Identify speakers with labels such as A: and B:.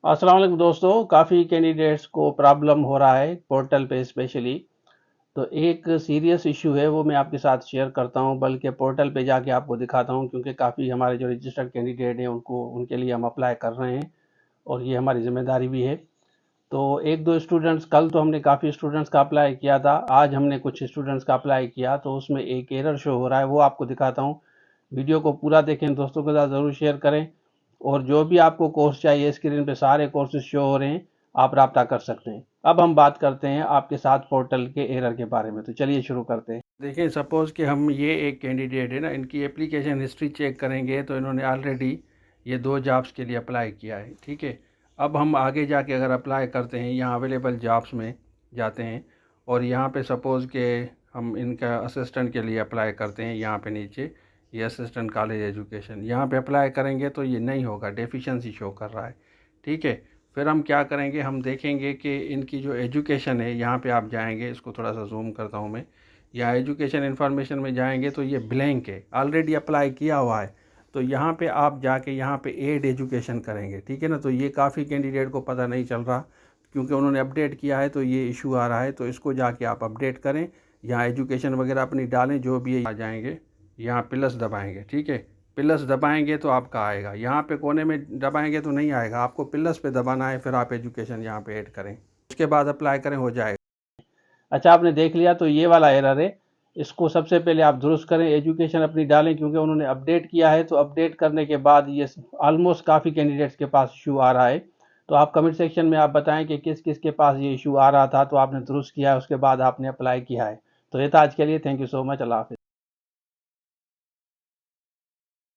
A: अस्सलाम वालेकुम दोस्तों, काफ़ी कैंडिडेट्स को प्रॉब्लम हो रहा है पोर्टल पे स्पेशली। तो एक सीरियस इशू है, वो मैं आपके साथ शेयर करता हूँ, बल्कि पोर्टल पे जाके आपको दिखाता हूँ, क्योंकि काफ़ी हमारे जो रजिस्टर्ड कैंडिडेट हैं उनको उनके लिए हम अप्लाई कर रहे हैं और ये हमारी ज़िम्मेदारी भी है। तो एक दो स्टूडेंट्स, कल तो हमने काफ़ी स्टूडेंट्स का अप्लाई किया था, आज हमने कुछ स्टूडेंट्स का अप्लाई किया, तो उसमें एक एरर शो हो रहा है, वो आपको दिखाता हूँ। वीडियो को पूरा देखें, दोस्तों के साथ ज़रूर शेयर करें, और जो भी आपको कोर्स चाहिए स्क्रीन पे सारे कोर्सेज शो हो रहे हैं, आप राब्ता कर सकते हैं। अब हम बात करते हैं आपके साथ पोर्टल के एरर के बारे में, तो चलिए शुरू करते हैं। देखिए, सपोज़ कि हम ये एक कैंडिडेट है ना, इनकी एप्लीकेशन हिस्ट्री चेक करेंगे तो इन्होंने ऑलरेडी ये 2 जॉब्स के लिए अप्लाई किया है, ठीक है। अब हम आगे जाके अगर अप्लाई करते हैं, यहाँ अवेलेबल जॉब्स में जाते हैं और यहाँ पे सपोज़ के हम इनका असिस्टेंट के लिए अप्लाई करते हैं, यहाँ पे नीचे ये असिस्टेंट कॉलेज एजुकेशन, यहाँ पे अप्लाई करेंगे तो ये नहीं होगा, डेफिशिएंसी शो कर रहा है, ठीक है। फिर हम क्या करेंगे, हम देखेंगे कि इनकी जो एजुकेशन है, यहाँ पे आप जाएंगे, इसको थोड़ा सा जूम करता हूँ मैं, यहाँ एजुकेशन इन्फॉर्मेशन में जाएंगे तो ये ब्लैंक है, ऑलरेडी अप्लाई किया हुआ है। तो यहाँ पे आप जाके यहाँ पे एड एजुकेशन करेंगे, ठीक है ना। तो ये काफ़ी कैंडिडेट को पता नहीं चल रहा, क्योंकि उन्होंने अपडेट किया है तो ये इशू आ रहा है। तो इसको जाके आप अपडेट करें, यहाँ एजुकेशन वगैरह अपनी डालें, जो भी है आ जाएंगे, यहाँ प्लस दबाएंगे, ठीक है। प्लस दबाएंगे तो आपका आएगा, यहाँ पे कोने में दबाएंगे तो नहीं आएगा, आपको प्लस पे दबाना है, फिर आप एजुकेशन यहाँ पे ऐड करें, उसके बाद अप्लाई करें, हो जाएगा। अच्छा, आपने देख लिया, तो ये वाला एरर है, इसको सबसे पहले आप दुरुस्त करें, एजुकेशन अपनी डालें, क्योंकि उन्होंने अपडेट किया है। तो अपडेट करने के बाद ये ऑलमोस्ट काफ़ी कैंडिडेट्स के पास इशू आ रहा है। तो आप कमेंट सेक्शन में आप बताएं कि किस किस के पास ये इशू आ रहा था, तो आपने दुरुस्त किया है, उसके बाद आपने अप्लाई किया है। तो ये था आज के लिए, थैंक यू सो मच, अल्लाह हाफिज़।